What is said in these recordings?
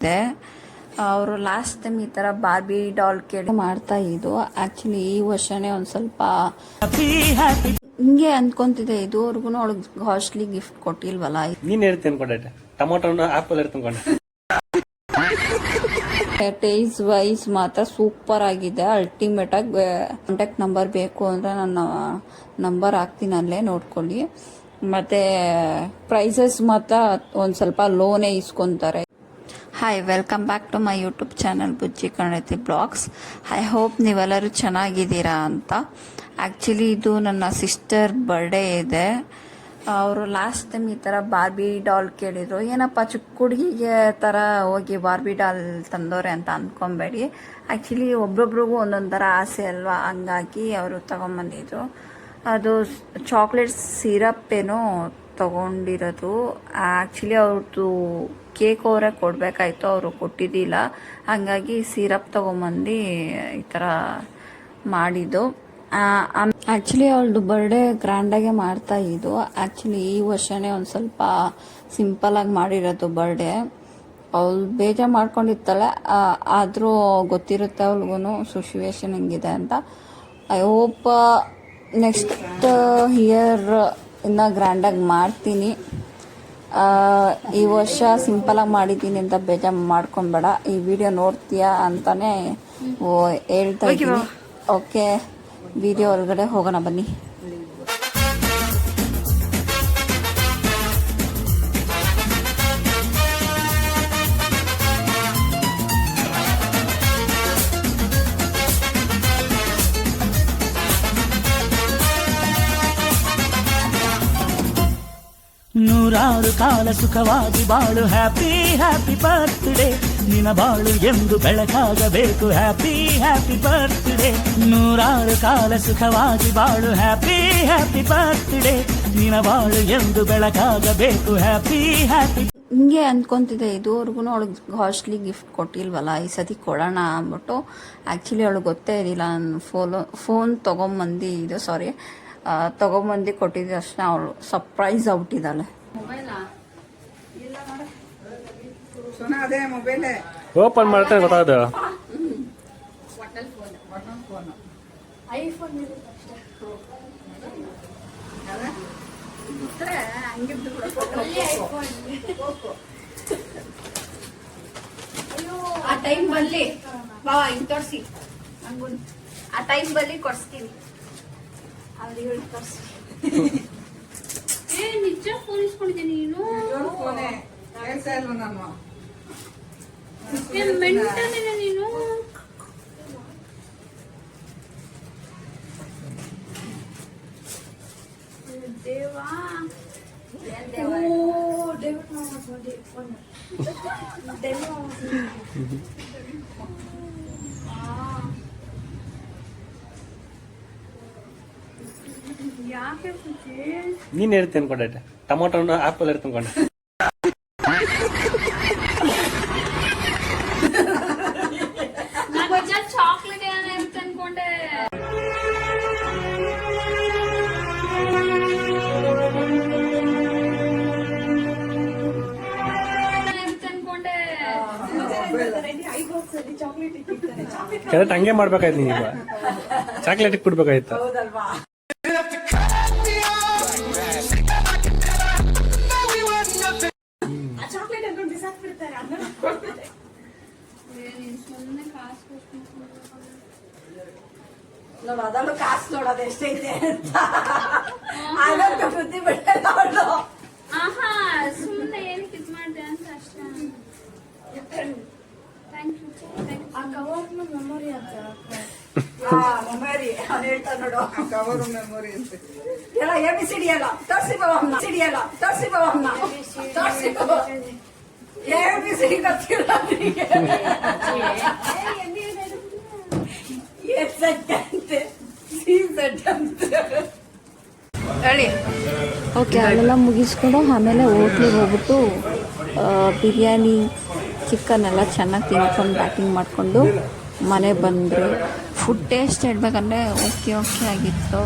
ಇದೆ. ಅವರು last time ಈ ಥರ ಬಾರ್ಬಿ ಡಾಲ್ ಕೇಳಿ ಮಾಡ್ತಾ ಇದ್ದು. ಆ್ಯಕ್ಚುಲಿ ಈ ವರ್ಷನೇ ಒಂದು ಸ್ವಲ್ಪ ಹಿಂಗೆ ಅಂದ್ಕೊಂತಿದ್ದೆ, ಇದುವರೆಗೂ ಅವಳಿಗೆ ಕಾಸ್ಟ್ಲಿ ಗಿಫ್ಟ್ ಕೊಟ್ಟಿಲ್ವಲ್ಲ. ನೀನ್ ಹೇಳ್ತಿ ಅನ್ಕೊಂಡೆ ಟೊಮೊಟೊನ ಆಪಲ್ ಇರ್ತನ್ಕೊಂಡೆ. ಟೇಸ್ಟ್ ವೈಸ್ ಮಾತ್ರ ಸೂಪರ್ ಆಗಿದೆ, ಅಲ್ಟಿಮೇಟ್ ಆಗಿ. ಕಾಂಟ್ಯಾಕ್ಟ್ ನಂಬರ್ ಬೇಕು ಅಂದರೆ ನನ್ನ ನಂಬರ್ ಹಾಕ್ತೀನಿ, ಅಲ್ಲೇ ನೋಡ್ಕೊಳ್ಳಿ. ಮತ್ತು ಪ್ರೈಸಸ್ ಮಾತ್ರ ಒಂದು ಸ್ವಲ್ಪ ಲೋನೇ ಇಸ್ಕೊತಾರೆ. Hi, welcome back to my YouTube channel Bujji Kannadathi blogs. I hope ನೀವೆಲ್ಲರೂ ಚೆನ್ನಾಗಿದ್ದೀರಾ ಅಂತ. ಆ್ಯಕ್ಚುಲಿ ಇದು ನನ್ನ ಸಿಸ್ಟರ್ ಬರ್ಡೇ ಇದೆ. ಅವರು ಲಾಸ್ಟ್ ಟೈಮ್ ಈ ಥರ ಬಾರ್ಬಿ ಡಾಲ್ ಕೇಳಿದರು. ಏನಪ್ಪ ಚಿಕ್ಕ ಹುಡುಗಿಗೆ ಥರ ಹೋಗಿ ಬಾರ್ಬಿ ಡಾಲ್ ತಂದೋರೆ ಅಂತ ಅಂದ್ಕೊಬೇಡಿ. ಆ್ಯಕ್ಚುಲಿ ಒಬ್ರೊಬ್ರಿಗೂ ಒಂದೊಂದು ಥರ ಆಸೆ ಅಲ್ವಾ, ಹಂಗಾಗಿ ಅವರು ತೊಗೊಂಬಂದಿದ್ರು. ಅದು ಚಾಕ್ಲೇಟ್ ಸಿರಪ್ ಏನೋ ತೊಗೊಂಡಿರೋದು. ಆ್ಯಕ್ಚುಲಿ ಅವ್ರದ್ದು ಕೇಕ್ ಅವರೇ ಕೊಡಬೇಕಾಯ್ತು, ಅವರು ಕೊಟ್ಟಿದ್ದಿಲ್ಲ. ಹಾಗಾಗಿ ಸಿರಪ್ ತೊಗೊಂಬಂದು ಈ ಥರ ಮಾಡಿದ್ದು. ಆ್ಯಕ್ಚುಲಿ ಅವಳದು ಬರ್ಡೇ ಗ್ರ್ಯಾಂಡಾಗೆ ಮಾಡ್ತಾ ಇದ್ದು. ಆ್ಯಕ್ಚುಲಿ ಈ ವರ್ಷನೇ ಒಂದು ಸ್ವಲ್ಪ ಸಿಂಪಲಾಗಿ ಮಾಡಿರೋದು ಬರ್ಡೇ. ಅವಳು ಬೇಜಾರು ಮಾಡ್ಕೊಂಡಿರ್ತಾಳೆ, ಆದರೂ ಗೊತ್ತಿರುತ್ತೆ ಅವ್ಳಿಗೂ ಸಿಚುವೇಶನ್ ಹೆಂಗಿದೆ ಅಂತ. ಐ ಹೋಪ್ ನೆಕ್ಸ್ಟ್ ಇಯರ್ ಇನ್ನೂ ಗ್ರ್ಯಾಂಡಾಗಿ ಮಾಡ್ತೀನಿ. ಈ ವರ್ಷ ಸಿಂಪಲಾಗಿ ಮಾಡಿದ್ದೀನಿ ಅಂತ ಬೇಜಾರು ಮಾಡ್ಕೊಬೇಡ. ಈ ವಿಡಿಯೋ ನೋಡ್ತೀಯಾ ಅಂತಾನೆ ಹೇಳ್ತಾ ಇದ್ದೀನಿ. ಓಕೆ, ವಿಡಿಯೋ ಒಳಗಡೆ ಹೋಗೋಣ ಬನ್ನಿ. ನೂರಾರು ಕಾಲ ಸುಖವಾಗಿ ಬಾಳು, ಹ್ಯಾಪಿ ಹ್ಯಾಪಿ ಬರ್ತ್ಡೇ. ನಿನ್ನ ಬಾಳು ಎಂದು ಬೆಳಕಾಗಬೇಕು, ಹ್ಯಾಪಿ ಹ್ಯಾಪಿ ಬರ್ತ್ಡೇ. ನೂರಾರು ಕಾಲ ಸುಖವಾಗಿ ಬಾಳು, ಹ್ಯಾಪಿ ಹ್ಯಾಪಿ ಬರ್ತ್ಡೇ. ನಿನ್ನ ಬಾಳು ಎಂದು ಬೆಳಕಾಗಬೇಕು, ಹ್ಯಾಪಿ ಹ್ಯಾಪಿ. ಹಿಂಗೆ ಅಂದ್ಕೊತಿದ್ದೆ, ಇದುವರೆಗೂ ಅವಳಿಗೆ ಕಾಸ್ಟ್ಲಿ ಗಿಫ್ಟ್ ಕೊಟ್ಟಿಲ್ವಲ್ಲ, ಈ ಸತಿ ಕೊಡೋಣ ಅಂದ್ಬಿಟ್ಟು. ಆ್ಯಕ್ಚುಲಿ ಅವಳಿಗೆ ಗೊತ್ತೇ ಇರಲಿಲ್ಲ. ನಾನು ಫೋನ್ ತೊಗೊಂಬಂದು ಕೊಟ್ಟಿದ್ದೆ ಅಷ್ಟೇ. ಅವಳು ಸರ್ಪ್ರೈಸ್ ಆಗ್ಬಿಟ್ಟಿದ್ದಾಳೆ. ಓಪನ್ ಮಾಡ್ತೇನೆ ಗೊತ್ತಾದ. ಆ ಟೈಮ್ ಬಲ್ಲಿ ಬಾವಾ ಹಿಂಗ್ ತೋರಿಸಿ, ಆ ಟೈಮ್ ಬಲ್ಲಿ ಕೊಡ್ಸ್ತೀನಿ ಅವ್ರಿಗೆ ತೋರಿಸಿ. ನಿಜ ಫೋನ್ ಇಸ್ಕೊಂಡಿದ್ದೆ ನೀನು? ಮೆಂಟನೇನೆ ನೀನು. ದೇವಾ ನೀನ್ ಹೇಳ್ತಿ ಅನ್ಕೊಂಡೆ ಟೊಮೊಟೊನ ಆಪಲ್ ಇರ್ತನ್ಕೊಂಡೆ. ಚಾಕ್ಲೇಟ್ ಏನಿರುತ್ತೆ ಅನ್ಕೊಂಡೆ. ಕರೆಕ್ಟ್ ಹಂಗೆ ಮಾಡ್ಬೇಕಾಯ್ತು. ನೀವೀಗ ಚಾಕ್ಲೇಟ್ ಕೊಡ್ಬೇಕಾಯ್ತು. ಅದನ್ನು ಕಾಸು ನೋಡೋದು ಎಷ್ಟೈತೆ ಅಂತ ಆಗಂತ ಬುದ್ಧಿ ಬಿಡಲ್ಲ ಅವಳು. ಸುಮ್ಮನೆ ಏನಕ್ಕೆ ಇದು ಮಾಡಿದೆ ಅಂತ ಅಷ್ಟೇ. ಆ ಕವರ್ ಮೆಮೊರಿ ಅಂತ ಮೆಮೊರಿ ಅವ್ನು ಹೇಳ್ತಾ ನೋಡು. ಕವರ್ ಮೆಮೊರಿ ಅಂತ ಎಲ್ಲ ABCD ಅಲ್ಲ, ತೋರಿಸಿ ಬಾವಮ್ಮ, ಸಿಡಿಯಲ್ಲ ತೋರಿಸಿ ಬಾವಮ್ಮ, ತೋರಿಸಿ ABCD ಗೊತ್ತಿಲ್ಲ ನನಗೆ. ಓಕೆ, ಅಲ್ಲೆಲ್ಲ ಮುಗಿಸ್ಕೊಂಡು ಆಮೇಲೆ ಹೋಟ್ಲಿಗೆ ಹೋಗ್ಬಿಟ್ಟು ಬಿರಿಯಾನಿ ಚಿಕನ್ ಎಲ್ಲ ಚೆನ್ನಾಗಿ ತಿನ್ಕೊಂಡು ಬ್ಯಾಟಿಂಗ್ ಮಾಡಿಕೊಂಡು ಮನೆ ಬಂದರು. ಫುಡ್ ಟೇಸ್ಟ್ ಹೇಳ್ಬೇಕಂದ್ರೆ ಓಕೆ ಆಗಿತ್ತು.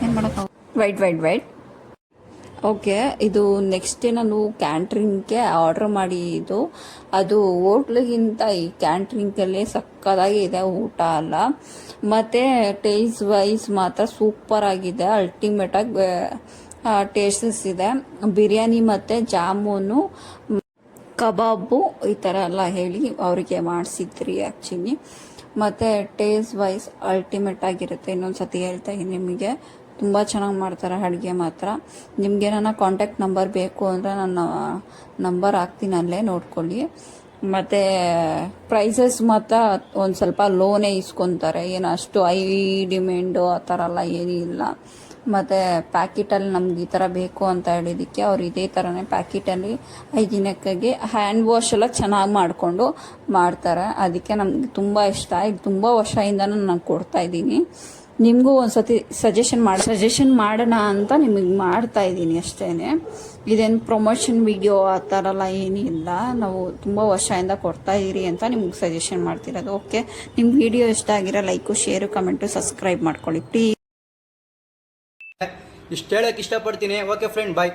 ಏನು ಮಾಡೋಕ್ಕಾಗ. ವೈಟ್ ಓಕೆ, ಇದು ನೆಕ್ಸ್ಟ್ ಡೇ ನಾನು ಕ್ಯಾಂಟ್ರಿಂಗ್ಗೆ ಆರ್ಡರ್ ಮಾಡಿದ್ದು. ಅದು ಹೋಟ್ಲಿಗಿಂತ ಈ ಕ್ಯಾಂಟ್ರಿಂಗಲ್ಲಿ ಸಕ್ಕತ್ತಾಗಿ ಇದೆ ಊಟ ಅಲ್ಲ. ಮತ್ತು ಟೇಸ್ಟ್ ವೈಸ್ ಮಾತ್ರ ಸೂಪರ್ ಆಗಿದೆ, ಅಲ್ಟಿಮೇಟಾಗಿ ಟೇಸ್ಟಸ್ ಇದೆ. ಬಿರಿಯಾನಿ ಮತ್ತು ಜಾಮೂನು, ಕಬಾಬು ಈ ಥರ ಎಲ್ಲ ಹೇಳಿ ಅವರಿಗೆ ಮಾಡಿಸಿದ್ರಿ ಆ್ಯಕ್ಚುಲಿ. ಮತ್ತು ಟೇಸ್ಟ್ ವೈಸ್ ಅಲ್ಟಿಮೇಟ್ ಆಗಿರುತ್ತೆ. ಇನ್ನೊಂದು ಸತಿ ಹೇಳ್ತಾ ಇದ್ದೀನಿ ನಿಮಗೆ, ತುಂಬ ಚೆನ್ನಾಗಿ ಮಾಡ್ತಾರೆ ಅಡುಗೆ ಮಾತ್ರ. ನಿಮಗೆ ನನ್ನ ಕಾಂಟ್ಯಾಕ್ಟ್ ನಂಬರ್ ಬೇಕು ಅಂದರೆ ನನ್ನ ನಂಬರ್ ಹಾಕ್ತೀನಿ, ಅಲ್ಲೇ ನೋಡ್ಕೊಳ್ಳಿ. ಮತ್ತು ಪ್ರೈಸಸ್ ಮಾತ್ರ ಒಂದು ಸ್ವಲ್ಪ ಲೋನೇ ಇಸ್ಕೊತಾರೆ, ಏನು ಅಷ್ಟು ಹೈ ಡಿಮ್ಯಾಂಡು ಆ ಥರ ಎಲ್ಲ ಏನೂ ಇಲ್ಲ. ಮತ್ತು ಪ್ಯಾಕೆಟಲ್ಲಿ ನಮ್ಗೆ ಈ ಥರ ಬೇಕು ಅಂತ ಹೇಳಿದ್ದಕ್ಕೆ ಅವ್ರು ಇದೇ ಥರನೇ ಪ್ಯಾಕೆಟಲ್ಲಿ 5 ದಿನಕ್ಕಾಗಿ ಹ್ಯಾಂಡ್ ವಾಶ್ ಎಲ್ಲ ಚೆನ್ನಾಗಿ ಮಾಡಿಕೊಂಡು ಮಾಡ್ತಾರೆ. ಅದಕ್ಕೆ ನಮ್ಗೆ ತುಂಬ ಇಷ್ಟ. ಈಗ ತುಂಬ ವರ್ಷದಿಂದ ನಾನು ಕೊಡ್ತಾಯಿದ್ದೀನಿ. ನಿಮಗೂ ಒಂದು ಸತಿ ಸಜೆಷನ್ ಮಾಡೋಣ ಅಂತ ನಿಮಗೆ ಮಾಡ್ತಾ ಇದ್ದೀನಿ ಅಷ್ಟೇ. ಇದೇನು ಪ್ರಮೋಷನ್ ವಿಡಿಯೋ ಆ ಥರ ಎಲ್ಲ ಏನಿಲ್ಲ. ನಾವು ತುಂಬ ವರ್ಷದಿಂದ ಕೊಡ್ತಾಯಿದ್ದೀರಿ ಅಂತ ನಿಮ್ಗೆ ಸಜೆಷನ್ ಮಾಡ್ತಿರೋದು. ಓಕೆ, ನಿಮ್ಮ ವಿಡಿಯೋ ಇಷ್ಟ ಆಗಿರೋ ಲೈಕು, ಶೇರು, ಕಮೆಂಟು, ಸಬ್ಸ್ಕ್ರೈಬ್ ಮಾಡ್ಕೊಳ್ಳಿ ಪ್ಲೀಸ್. ಇಷ್ಟು ಹೇಳಕ್ಕೆ ಇಷ್ಟಪಡ್ತೀನಿ. ಓಕೆ ಫ್ರೆಂಡ್, ಬಾಯ್.